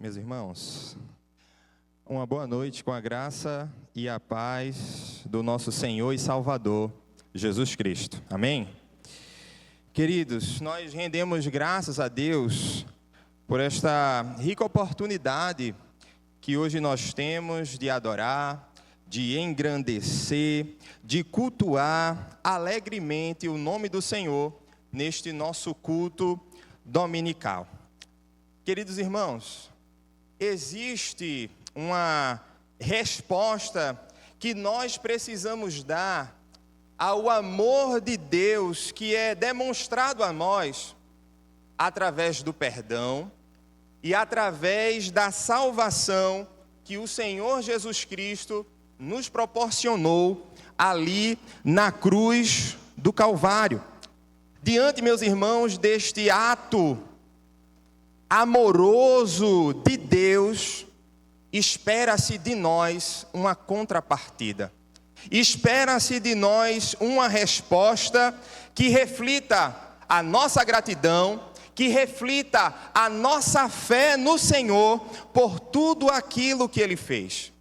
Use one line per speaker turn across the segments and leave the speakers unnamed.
meus irmãos. Uma boa noite com a graça e a paz do nosso Senhor e Salvador, Jesus Cristo. Amém? Queridos, nós rendemos graças a Deus por esta rica oportunidade que hoje nós temos de adorar, de engrandecer, de cultuar alegremente o nome do Senhor neste nosso culto dominical. Queridos irmãos, existe uma resposta que nós precisamos dar ao amor de Deus que é demonstrado a nós através do perdão e através da salvação que o Senhor Jesus Cristo nos proporcionou ali na cruz do Calvário. Diante, meus irmãos, deste ato amoroso de Deus, espera-se de nós uma contrapartida. Espera-se de nós uma resposta que reflita a nossa gratidão, que reflita a nossa fé no Senhor por tudo aquilo que Ele fez.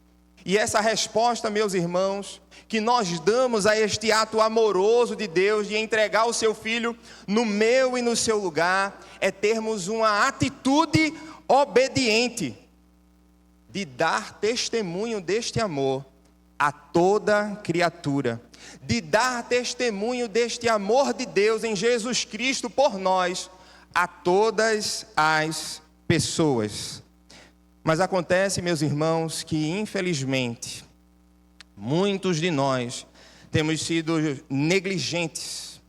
E essa resposta, meus irmãos, que nós damos a este ato amoroso de Deus de entregar o seu Filho no meu e no seu lugar, é termos uma atitude obediente de dar testemunho deste amor a toda criatura, de dar testemunho deste amor de Deus em Jesus Cristo por nós a todas as pessoas. Mas acontece, meus irmãos, que infelizmente muitos de nós temos sido negligentes,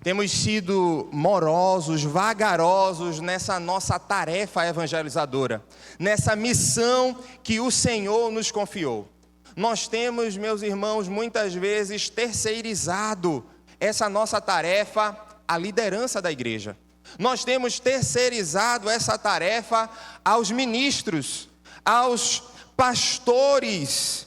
temos sido morosos, vagarosos nessa nossa tarefa evangelizadora, nessa missão que o Senhor nos confiou. Nós temos, meus irmãos, muitas vezes terceirizado essa nossa tarefa à liderança da igreja. Nós temos terceirizado essa tarefa aos ministros, aos pastores,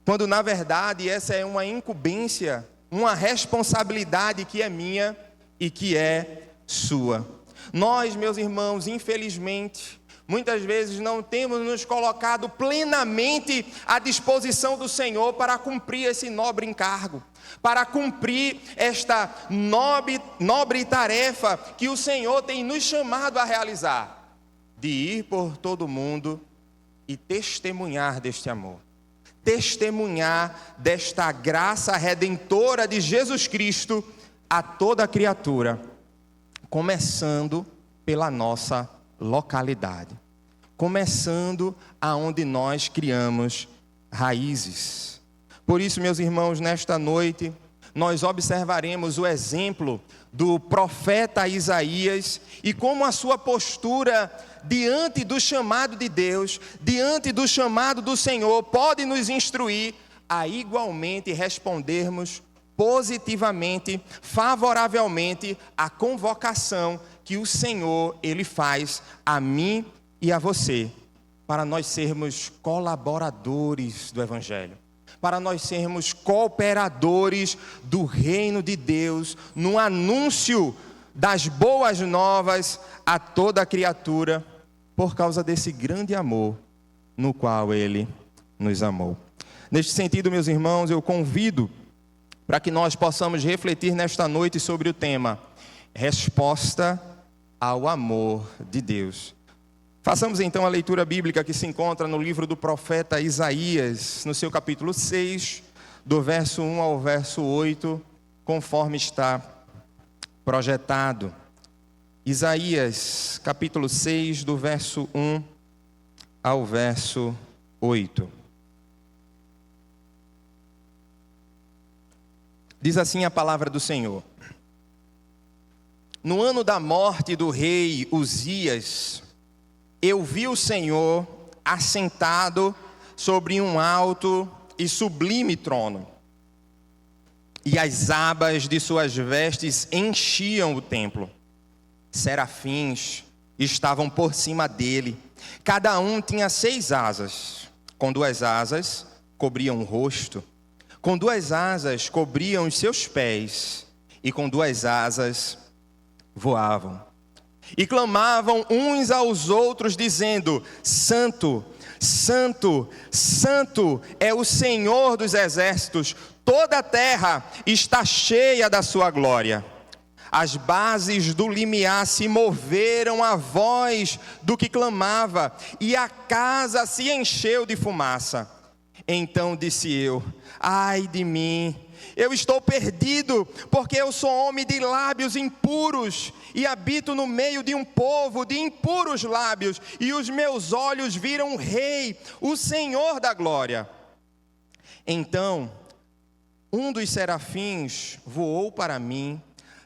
quando na verdade essa é uma incumbência, uma responsabilidade que é minha e que é sua. Nós, meus irmãos, infelizmente, muitas vezes não temos nos colocado plenamente à disposição do Senhor para cumprir esse nobre encargo, para cumprir esta nobre tarefa que o Senhor tem nos chamado a realizar, de ir por todo o mundo e testemunhar deste amor, testemunhar desta graça redentora de Jesus Cristo a toda criatura, começando pela nossa localidade, começando aonde nós criamos raízes. Por isso, meus irmãos, nesta noite, nós observaremos o exemplo do profeta Isaías e como a sua postura diante do chamado de Deus, diante do chamado do Senhor, pode nos instruir a igualmente respondermos positivamente, favoravelmente à convocação que o Senhor, Ele faz a mim e a você, para nós sermos colaboradores do Evangelho, para nós sermos cooperadores do reino de Deus, no anúncio das boas novas a toda criatura, por causa desse grande amor no qual Ele nos amou. Neste sentido, meus irmãos, eu convido para que nós possamos refletir nesta noite sobre o tema resposta ao amor de Deus. Façamos então a leitura bíblica que se encontra no livro do profeta Isaías, no seu capítulo 6, do verso 1 ao verso 8, conforme está projetado. Isaías, capítulo 6, do verso 1 ao verso 8. Diz assim a palavra do Senhor: No ano da morte do rei Uzias, eu vi o Senhor assentado sobre um alto e sublime trono, e as abas de suas vestes enchiam o templo. Serafins estavam por cima dele, cada um tinha 6 asas, com 2 asas cobriam o rosto, com 2 asas cobriam os seus pés, e com 2 asas voavam. e clamavam uns aos outros, dizendo: Santo, Santo, Santo é o Senhor dos exércitos, toda a terra está cheia da sua glória. As bases do limiar se moveram à voz do que clamava, e a casa se encheu de fumaça. Então disse eu: ai de mim, eu estou perdido, porque eu sou homem de lábios impuros, e habito no meio de um povo de impuros lábios, e os meus olhos viram o Rei, o Senhor da glória. Então, um dos serafins voou para mim,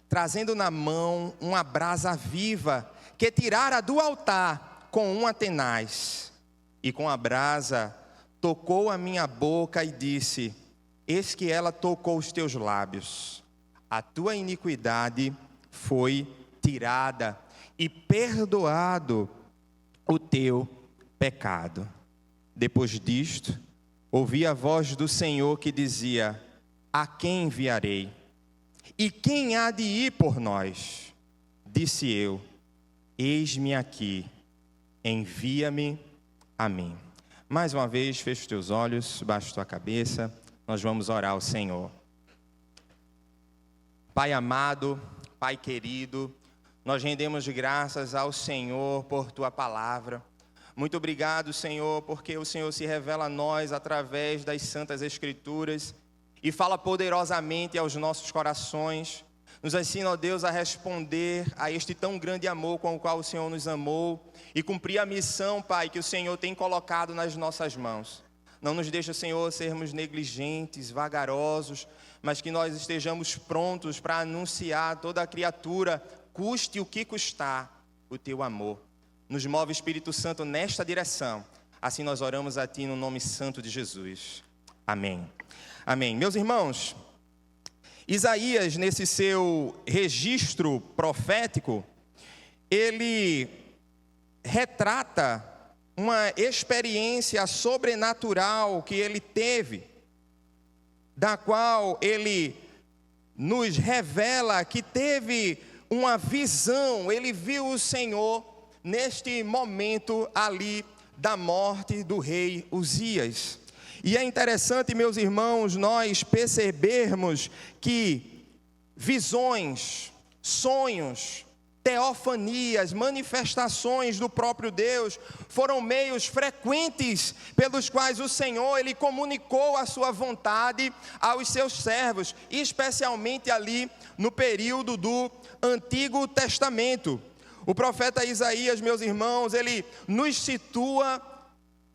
trazendo na mão uma brasa viva, que tirara do altar com uma tenaz, e com a brasa tocou a minha boca e disse: eis que ela tocou os teus lábios, a tua iniquidade foi tirada e perdoado o teu pecado. Depois disto, ouvi a voz do Senhor que dizia: a quem enviarei? E quem há de ir por nós? Disse eu: eis-me aqui, envia-me a mim. Mais uma vez, fecha os teus olhos, baixa tua cabeça, nós vamos orar ao Senhor. Pai amado, Pai querido, nós rendemos graças ao Senhor por tua palavra. Muito obrigado, Senhor, porque o Senhor se revela a nós através das Santas Escrituras e fala poderosamente aos nossos corações. Nos ensina, ó Deus, a responder a este tão grande amor com o qual o Senhor nos amou e cumprir a missão, Pai, que o Senhor tem colocado nas nossas mãos. Não nos deixa, Senhor, sermos negligentes, vagarosos, mas que nós estejamos prontos para anunciar a toda a criatura, custe o que custar, o teu amor. Nos move, Espírito Santo, nesta direção. Assim nós oramos a Ti no nome santo de Jesus. Amém. Amém. Meus irmãos, Isaías, nesse seu registro profético, ele retrata uma experiência sobrenatural que ele teve, da qual ele nos revela que teve uma visão, ele viu o Senhor neste momento ali da morte do rei Uzias. E é interessante, meus irmãos, nós percebermos que visões, sonhos, teofanias, manifestações do próprio Deus foram meios frequentes pelos quais o Senhor, ele comunicou a sua vontade aos seus servos, especialmente ali no período do Antigo Testamento. O profeta Isaías, meus irmãos, ele nos situa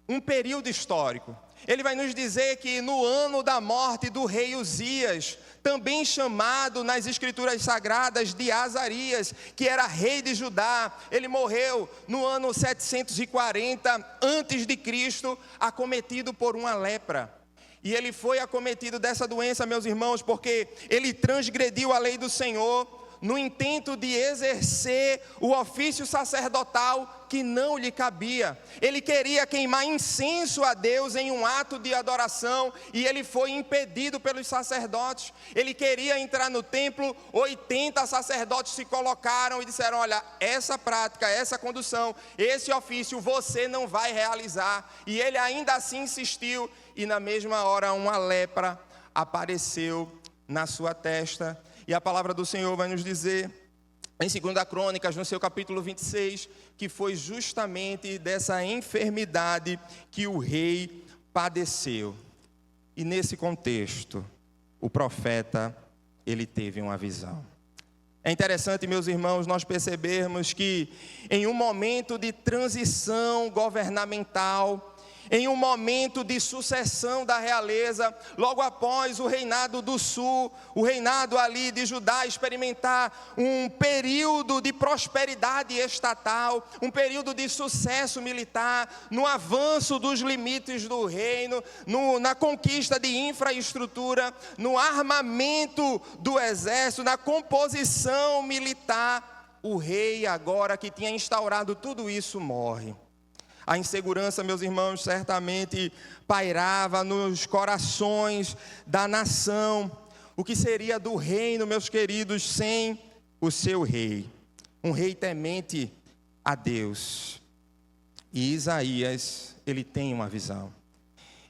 um período histórico. Ele vai nos dizer que no ano da morte do rei Uzias, também chamado nas escrituras sagradas de Azarias, que era rei de Judá, ele morreu no ano 740 a.C., acometido por uma lepra. E ele foi acometido dessa doença, meus irmãos, porque ele transgrediu a lei do Senhor, no intento de exercer o ofício sacerdotal que não lhe cabia. Ele queria queimar incenso a Deus em um ato de adoração e ele foi impedido pelos sacerdotes. Ele queria entrar no templo, 80 sacerdotes se colocaram e disseram: olha, essa prática, essa condução, esse ofício você não vai realizar. E ele ainda assim insistiu, e na mesma hora uma lepra apareceu na sua testa. E a palavra do Senhor vai nos dizer, em 2 Crônicas, no seu capítulo 26, que foi justamente dessa enfermidade que o rei padeceu. E nesse contexto, o profeta, ele teve uma visão. É interessante, meus irmãos, nós percebermos que em um momento de transição governamental, em um momento de sucessão da realeza, logo após o reinado do sul, o reinado ali de Judá experimentar um período de prosperidade estatal, um período de sucesso militar, no avanço dos limites do reino, na conquista de infraestrutura, no armamento do exército, na composição militar, o rei agora que tinha instaurado tudo isso morre. A insegurança, meus irmãos, certamente pairava nos corações da nação. O que seria do reino, meus queridos, sem o seu rei? um rei temente a Deus. E Isaías, ele tem uma visão.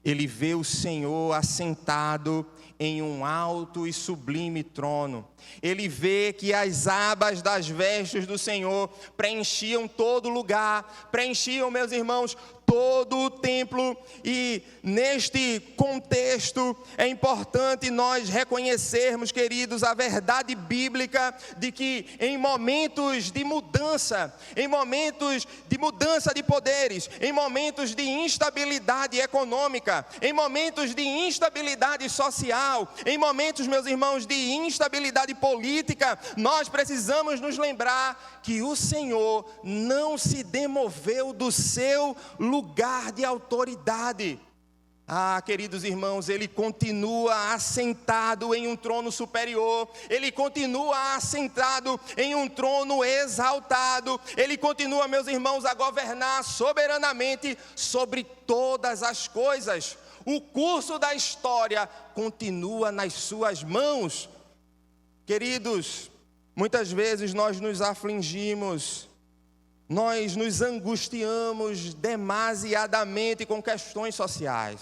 Ele vê o Senhor assentado em um alto e sublime trono. Ele vê que as abas das vestes do Senhor preenchiam todo lugar, preenchiam, meus irmãos, todo o templo. E neste contexto é importante nós reconhecermos, queridos, a verdade bíblica de que em momentos de mudança de poderes, em momentos de instabilidade econômica, em momentos de instabilidade social, em momentos, meus irmãos, de instabilidade política, nós precisamos nos lembrar que o Senhor não se demoveu do seu lugar de autoridade. Queridos irmãos, Ele continua assentado em um trono superior, Ele continua assentado em um trono exaltado, Ele continua, meus irmãos, a governar soberanamente sobre todas as coisas. O curso da história continua nas suas mãos. Queridos, muitas vezes nós nos afligimos, nós nos angustiamos demasiadamente com questões sociais.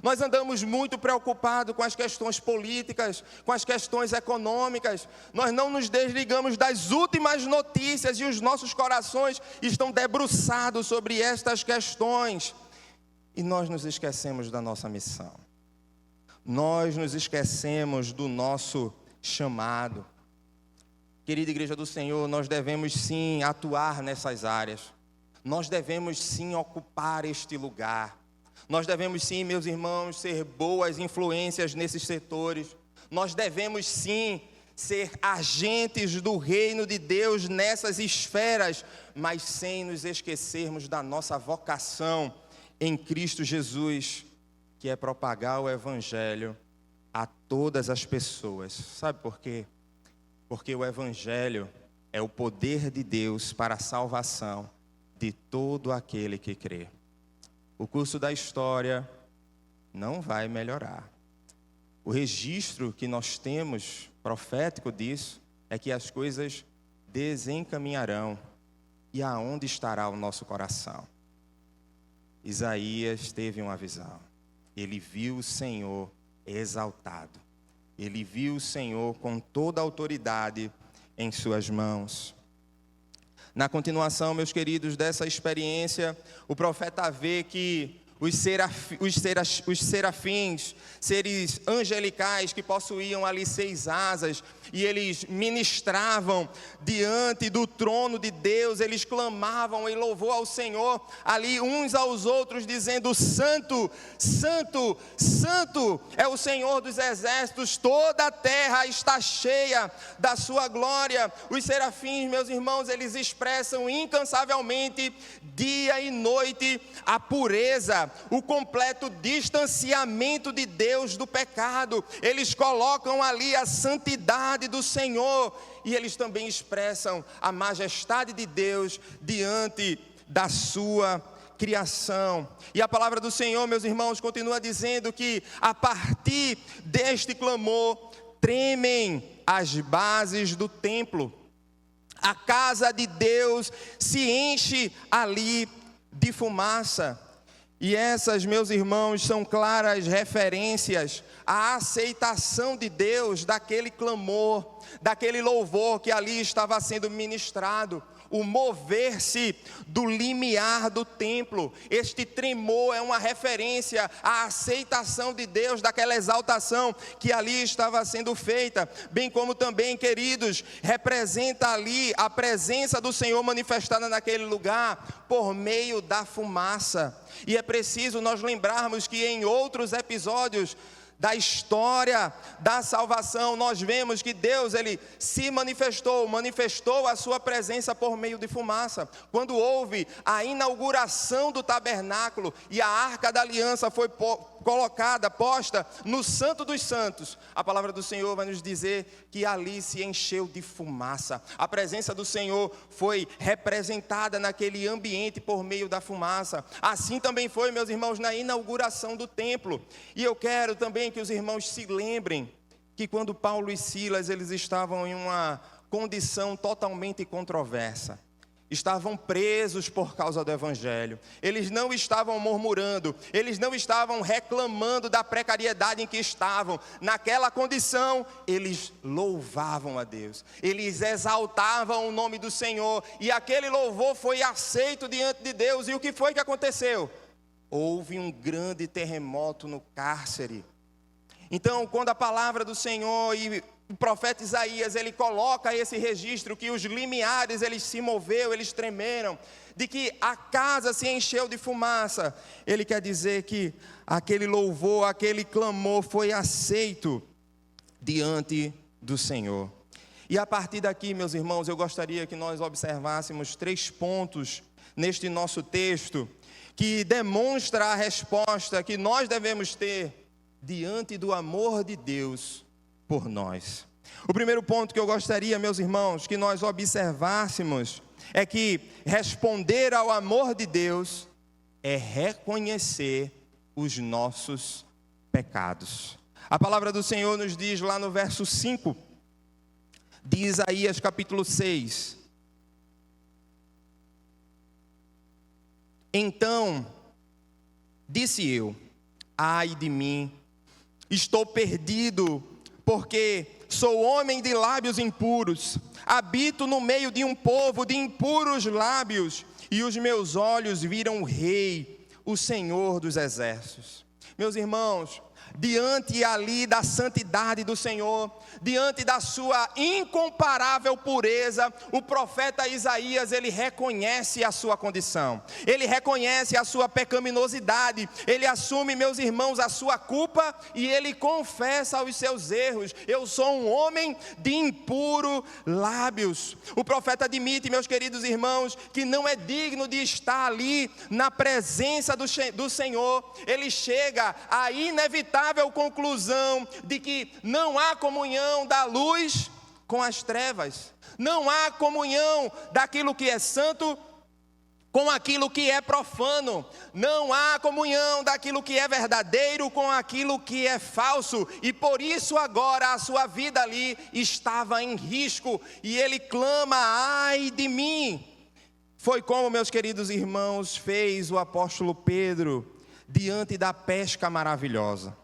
Nós andamos muito preocupados com as questões políticas, com as questões econômicas. Nós não nos desligamos das últimas notícias e os nossos corações estão debruçados sobre estas questões. E nós nos esquecemos da nossa missão. Nós nos esquecemos do nosso chamado. Querida Igreja do Senhor, nós devemos sim atuar nessas áreas. Nós devemos sim ocupar este lugar. Nós devemos sim, meus irmãos, ser boas influências nesses setores. Nós devemos sim ser agentes do reino de Deus nessas esferas, mas sem nos esquecermos da nossa vocação em Cristo Jesus, que é propagar o Evangelho a todas as pessoas. Sabe por quê? Porque o Evangelho é o poder de Deus para a salvação de todo aquele que crê. O curso da história não vai melhorar. O registro que nós temos, profético disso, é que as coisas desencaminharão. E aonde estará o nosso coração? Isaías teve uma visão. Ele viu o Senhor exaltado. Ele viu o Senhor com toda a autoridade em suas mãos. Na continuação, meus queridos, dessa experiência, o profeta vê que os serafins, seres angelicais que possuíam ali 6 asas, e eles ministravam diante do trono de Deus, eles clamavam em louvor ao Senhor, ali uns aos outros, dizendo: Santo, Santo, Santo é o Senhor dos exércitos, toda a terra está cheia da sua glória. Os serafins, meus irmãos, eles expressam incansavelmente, dia e noite, a pureza, o completo distanciamento de Deus do pecado. Eles colocam ali a santidade do Senhor, e eles também expressam a majestade de Deus diante da sua criação. E a palavra do Senhor, meus irmãos, continua dizendo que a partir deste clamor tremem as bases do templo. A casa de Deus se enche ali de fumaça. E essas, meus irmãos, são claras referências à aceitação de Deus daquele clamor, daquele louvor que ali estava sendo ministrado. O mover-se do limiar do templo. Este tremor é uma referência à aceitação de Deus daquela exaltação que ali estava sendo feita. Bem como também, queridos, representa ali a presença do Senhor manifestada naquele lugar por meio da fumaça. E é preciso nós lembrarmos que em outros episódios da história da salvação, nós vemos que Deus, Ele se manifestou a sua presença por meio de fumaça. Quando houve a inauguração do tabernáculo e a arca da aliança foi posta no Santo dos Santos, a palavra do Senhor vai nos dizer que ali se encheu de fumaça. A presença do Senhor foi representada naquele ambiente por meio da fumaça. Assim também foi, meus irmãos, na inauguração do templo. E eu quero também que os irmãos se lembrem que quando Paulo e Silas eles estavam em uma condição totalmente controversa. Estavam presos por causa do Evangelho. Eles não estavam murmurando, eles não estavam reclamando da precariedade em que estavam. Naquela condição, eles louvavam a Deus, eles exaltavam o nome do Senhor, e aquele louvor foi aceito diante de Deus. E o que foi que aconteceu? Houve um grande terremoto no cárcere. Então, quando a palavra do Senhor e o profeta Isaías, ele coloca esse registro que os limiares, eles se moveram, eles tremeram, de que a casa se encheu de fumaça. Ele quer dizer que aquele louvor, aquele clamor foi aceito diante do Senhor. E a partir daqui, meus irmãos, eu gostaria que nós observássemos 3 pontos neste nosso texto, que demonstra a resposta que nós devemos ter diante do amor de Deus por nós. O primeiro ponto que eu gostaria, meus irmãos, que nós observássemos é que responder ao amor de Deus é reconhecer os nossos pecados. A palavra do Senhor nos diz lá no verso 5 de Isaías capítulo 6: Então disse eu, ai de mim, estou perdido, porque sou homem de lábios impuros, habito no meio de um povo de impuros lábios, e os meus olhos viram o Rei, o Senhor dos exércitos. Meus irmãos, diante ali da santidade do Senhor, diante da sua incomparável pureza, o profeta Isaías, ele reconhece a sua condição, ele reconhece a sua pecaminosidade, ele assume, meus irmãos, a sua culpa, e ele confessa os seus erros. Eu sou um homem de impuro lábios. O profeta admite, meus queridos irmãos, que não é digno de estar ali na presença do Senhor. Ele chega à inevitável conclusão de que não há comunhão da luz com as trevas, não há comunhão daquilo que é santo com aquilo que é profano, não há comunhão daquilo que é verdadeiro com aquilo que é falso, e por isso agora a sua vida ali estava em risco, e ele clama, ai de mim. Foi como, meus queridos irmãos, fez o apóstolo Pedro diante da pesca maravilhosa.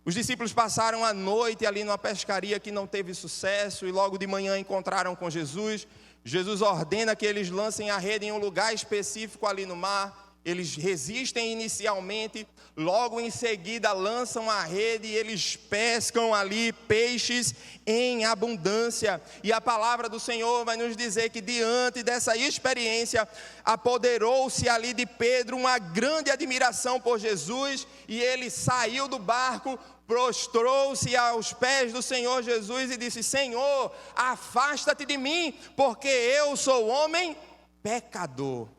Os discípulos passaram a noite ali numa pescaria que não teve sucesso, e logo de manhã encontraram com Jesus. Jesus ordena que eles lancem a rede em um lugar específico ali no mar. Eles resistem inicialmente, logo em seguida lançam a rede e eles pescam ali peixes em abundância. E a palavra do Senhor vai nos dizer que diante dessa experiência, apoderou-se ali de Pedro uma grande admiração por Jesus, e ele saiu do barco, prostrou-se aos pés do Senhor Jesus e disse: Senhor, afasta-te de mim, porque eu sou homem pecador.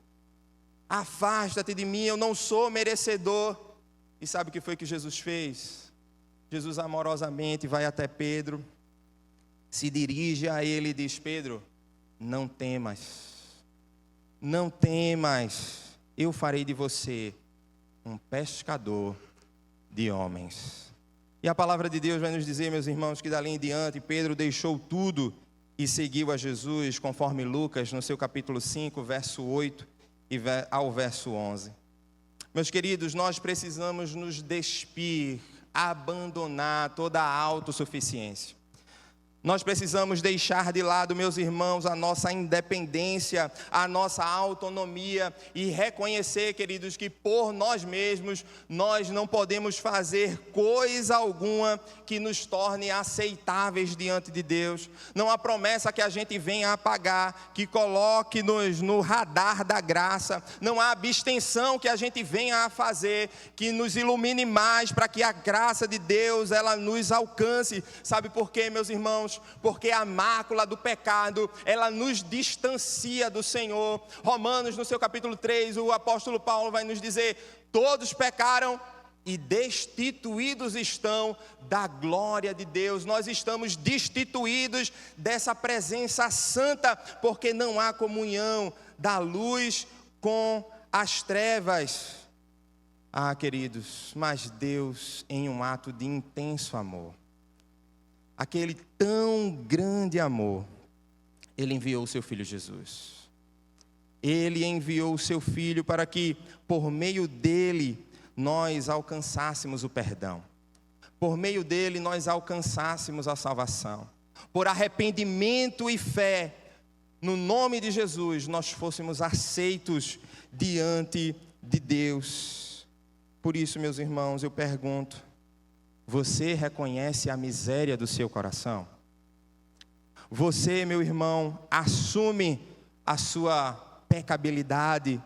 Afasta-te de mim, eu não sou merecedor. E sabe o que foi que Jesus fez? Jesus amorosamente vai até Pedro, se dirige a ele e diz: Pedro, não temas, não temas, eu farei de você um pescador de homens. E a palavra de Deus vai nos dizer, meus irmãos, que dali em diante Pedro deixou tudo e seguiu a Jesus, conforme Lucas, no seu capítulo 5, verso 8 e ao verso 11. Meus queridos, nós precisamos nos despir, abandonar toda a autossuficiência. Nós precisamos deixar de lado, meus irmãos, a nossa independência, a nossa autonomia, e reconhecer, queridos, que por nós mesmos, nós não podemos fazer coisa alguma que nos torne aceitáveis diante de Deus. Não há promessa que a gente venha a pagar, que coloque-nos no radar da graça. Não há abstenção que a gente venha a fazer, que nos ilumine mais para que a graça de Deus, ela nos alcance. Sabe por quê, meus irmãos? Porque a mácula do pecado, ela nos distancia do Senhor. Romanos, no seu capítulo 3, o apóstolo Paulo vai nos dizer: todos pecaram e destituídos estão da glória de Deus. Nós estamos destituídos dessa presença santa, porque não há comunhão da luz com as trevas. Ah, queridos, mas Deus, em um ato de intenso amor, aquele tão grande amor, Ele enviou o seu Filho Jesus. Ele enviou o seu Filho para que, por meio dele, nós alcançássemos o perdão. Por meio dele, nós alcançássemos a salvação. Por arrependimento e fé, no nome de Jesus, nós fôssemos aceitos diante de Deus. Por isso, meus irmãos, eu pergunto: você reconhece a miséria do seu coração? Você, meu irmão, assume a sua pecabilidade?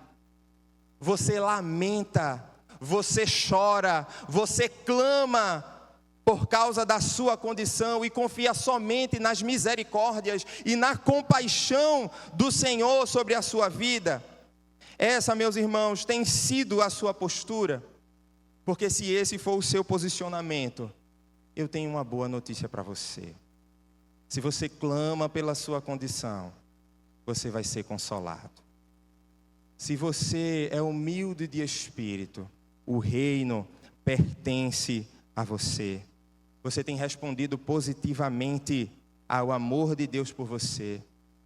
Você lamenta, você chora, você clama por causa da sua condição e confia somente nas misericórdias e na compaixão do Senhor sobre a sua vida? Essa, meus irmãos, tem sido a sua postura? Porque se esse for o seu posicionamento, eu tenho uma boa notícia para você. Se você clama pela sua condição, você vai ser consolado. Se você é humilde de espírito, o reino pertence a você. Você tem respondido positivamente ao amor de Deus por você.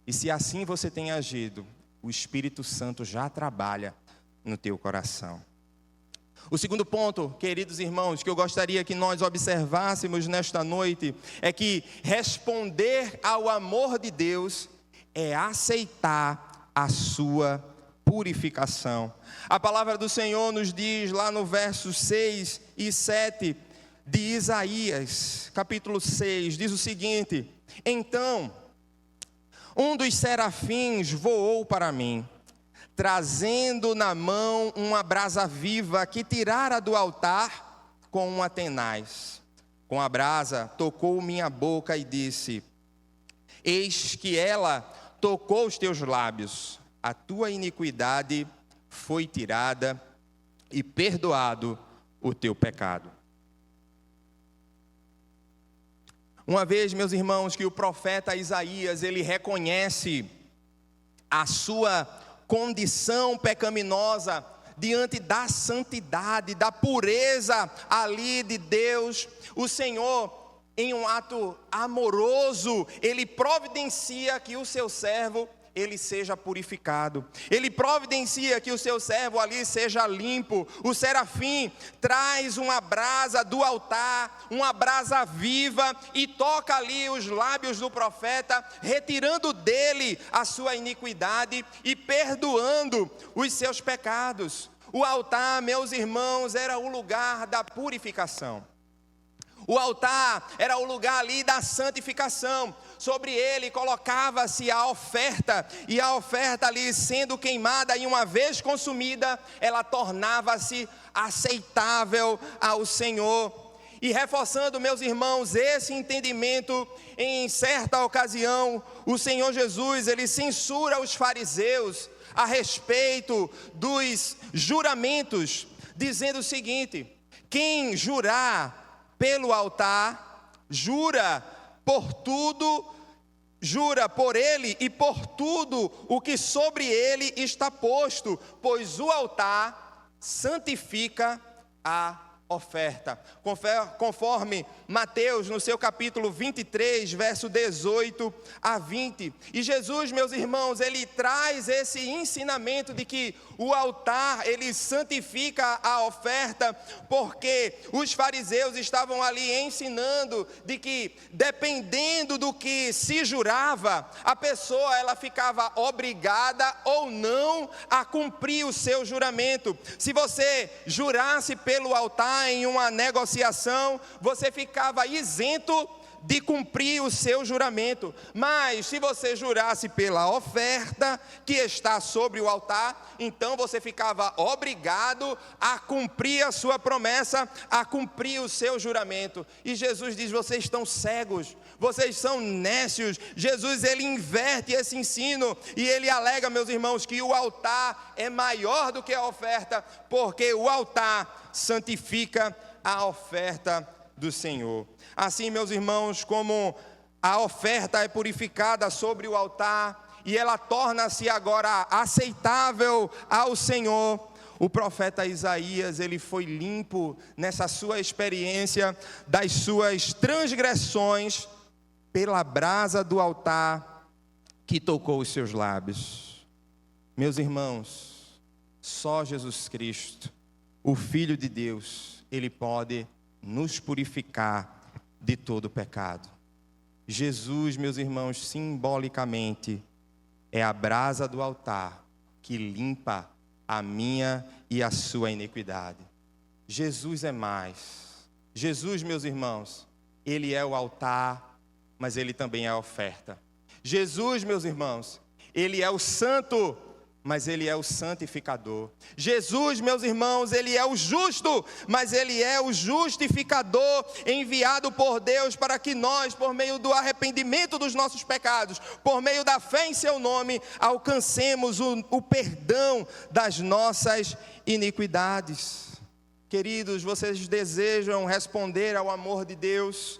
E se assim você tem agido, o Espírito Santo já trabalha no teu coração. O segundo ponto, queridos irmãos, que eu gostaria que nós observássemos nesta noite, é que responder ao amor de Deus é aceitar a sua purificação. A palavra do Senhor nos diz lá no versos 6 e 7 de Isaías, capítulo 6, diz o seguinte: então, um dos serafins voou para mim, trazendo na mão uma brasa viva que tirara do altar com uma tenaz. Com a brasa tocou minha boca e disse: eis que ela tocou os teus lábios, a tua iniquidade foi tirada e perdoado o teu pecado. Uma vez, meus irmãos, que o profeta Isaías, ele reconhece a sua condição pecaminosa diante da santidade, da pureza ali de Deus, o Senhor, em um ato amoroso, ele providencia que o seu servo ele seja purificado. Ele providencia que o seu servo ali seja limpo. O serafim traz uma brasa do altar, uma brasa viva, e toca ali os lábios do profeta, retirando dele a sua iniquidade e perdoando os seus pecados. O altar, meus irmãos, era o lugar da purificação. O altar era o lugar ali da santificação. Sobre ele colocava-se a oferta, e a oferta ali sendo queimada, e uma vez consumida, ela tornava-se aceitável ao Senhor. E reforçando, meus irmãos, esse entendimento, em certa ocasião, o Senhor Jesus, ele censura os fariseus a respeito dos juramentos, dizendo o seguinte: quem jurar pelo altar, jura por tudo, jura por ele e por tudo o que sobre ele está posto, pois o altar santifica a oferta. Conforme Mateus, no seu capítulo 23, verso 18 a 20. E Jesus, meus irmãos, ele traz esse ensinamento de que o altar, ele santifica a oferta, porque os fariseus estavam ali ensinando de que, dependendo do que se jurava, a pessoa ela ficava obrigada ou não a cumprir o seu juramento. Se você jurasse pelo altar em uma negociação, você ficava isento de cumprir o seu juramento. Mas se você jurasse pela oferta que está sobre o altar, então você ficava obrigado a cumprir a sua promessa, a cumprir o seu juramento. E Jesus diz: vocês estão cegos, vocês são nécios. Jesus, ele inverte esse ensino e ele alega, meus irmãos, que o altar é maior do que a oferta, porque o altar santifica a oferta do Senhor. Assim, meus irmãos, como a oferta é purificada sobre o altar e ela torna-se agora aceitável ao Senhor, o profeta Isaías, ele foi limpo nessa sua experiência das suas transgressões pela brasa do altar que tocou os seus lábios. Meus irmãos, só Jesus Cristo, o Filho de Deus, Ele pode nos purificar de todo pecado. Jesus, meus irmãos, simbolicamente é a brasa do altar que limpa a minha e a sua iniquidade. Jesus é mais. Jesus, meus irmãos, Ele é o altar, mas Ele também é a oferta. Jesus, meus irmãos, Ele é o santo, mas Ele é o santificador. Jesus, meus irmãos, Ele é o justo, mas Ele é o justificador, enviado por Deus para que nós, por meio do arrependimento dos nossos pecados, por meio da fé em seu nome, alcancemos o perdão das nossas iniquidades. Queridos, vocês desejam responder ao amor de Deus?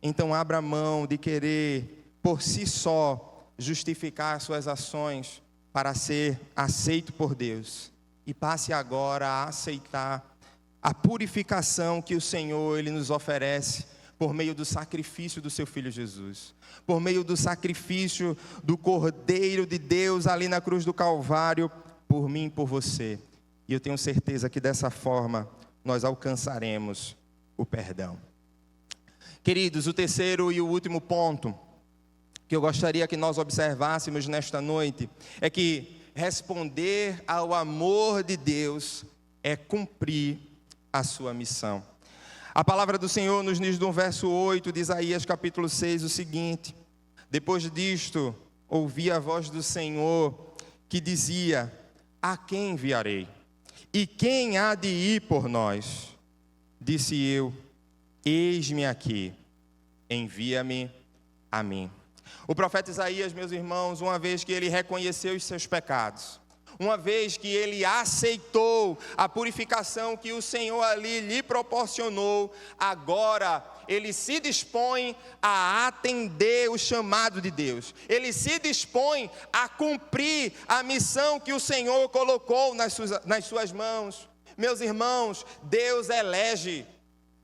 Então abra mão de querer, por si só, justificar suas ações para ser aceito por Deus, e passe agora a aceitar a purificação que o Senhor Ele nos oferece por meio do sacrifício do seu Filho Jesus, por meio do sacrifício do Cordeiro de Deus ali na cruz do Calvário, por mim e por você. E eu tenho certeza que dessa forma nós alcançaremos o perdão. Queridos, o terceiro e o último ponto que eu gostaria que nós observássemos nesta noite é que responder ao amor de Deus é cumprir a sua missão. A palavra do Senhor nos diz no verso 8 de Isaías capítulo 6 o seguinte: depois disto, ouvi a voz do Senhor que dizia: a quem enviarei? E quem há de ir por nós? Disse eu: eis-me aqui, envia-me a mim. O profeta Isaías, meus irmãos, uma vez que ele reconheceu os seus pecados, uma vez que ele aceitou a purificação que o Senhor ali lhe proporcionou, agora ele se dispõe a atender o chamado de Deus. Ele se dispõe a cumprir a missão que o Senhor colocou nas suas mãos. Meus irmãos, Deus elege,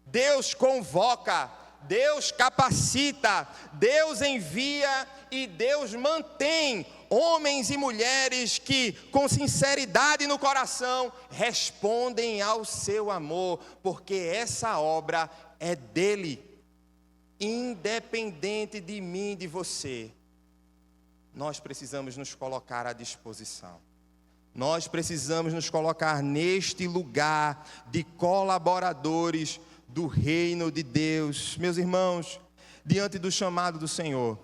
Deus convoca, Deus capacita, Deus envia e Deus mantém homens e mulheres que, com sinceridade no coração, respondem ao seu amor, porque essa obra é dele, independente de mim e de você. Nós precisamos nos colocar à disposição. Nós precisamos nos colocar neste lugar de colaboradores do reino de Deus. Meus irmãos, diante do chamado do Senhor,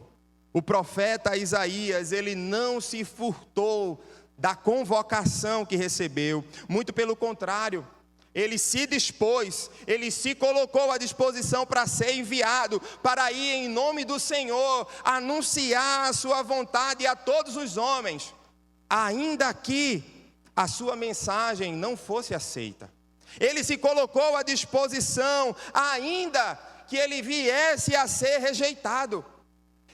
o profeta Isaías, ele não se furtou da convocação que recebeu, muito pelo contrário, ele se dispôs, ele se colocou à disposição para ser enviado, para ir em nome do Senhor, anunciar a sua vontade a todos os homens, ainda que a sua mensagem não fosse aceita. Ele se colocou à disposição, ainda que ele viesse a ser rejeitado.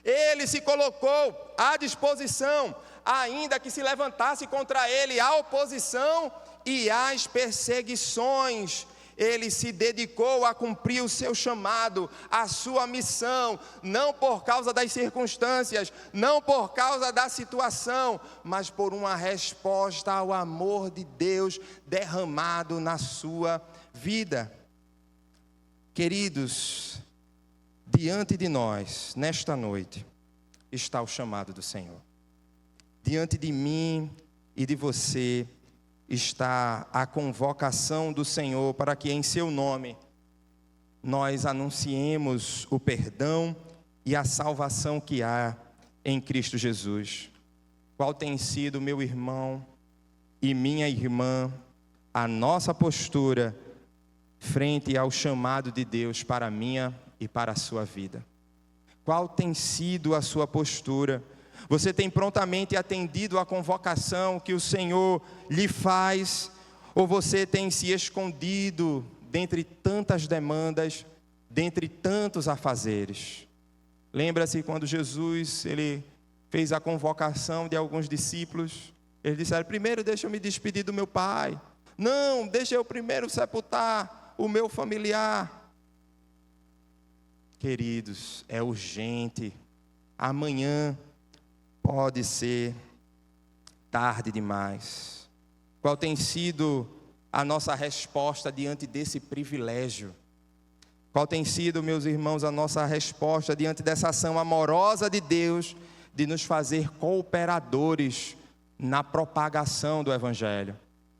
Ele se colocou à disposição, ainda que se levantasse contra ele a oposição e as perseguições. Ele se dedicou a cumprir o seu chamado, a sua missão, não por causa das circunstâncias, não por causa da situação, mas por uma resposta ao amor de Deus derramado na sua vida. Queridos, diante de nós, nesta noite, está o chamado do Senhor. Diante de mim e de você está a convocação do Senhor para que em seu nome nós anunciemos o perdão e a salvação que há em Cristo Jesus. Qual tem sido, meu irmão e minha irmã, a nossa postura frente ao chamado de Deus para a minha e para a sua vida? Qual tem sido a sua postura? Você tem prontamente atendido à convocação que o Senhor lhe faz? Ou você tem se escondido dentre tantas demandas, dentre tantos afazeres? Lembra-se quando Jesus ele fez a convocação de alguns discípulos? Eles disseram: primeiro deixa eu me despedir do meu pai. Não, deixa eu primeiro sepultar o meu familiar. Queridos, é urgente. Amanhã pode ser tarde demais. Qual tem sido a nossa resposta diante desse privilégio? Qual tem sido, meus irmãos, a nossa resposta diante dessa ação amorosa de Deus de nos fazer cooperadores na propagação do Evangelho?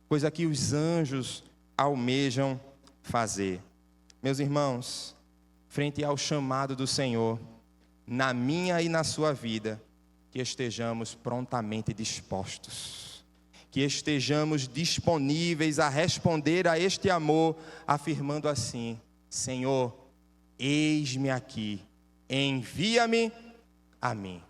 Coisa que os anjos almejam fazer. Meus irmãos, frente ao chamado do Senhor, na minha e na sua vida, que estejamos prontamente dispostos, que estejamos disponíveis a responder a este amor, afirmando assim: Senhor, eis-me aqui, envia-me a mim.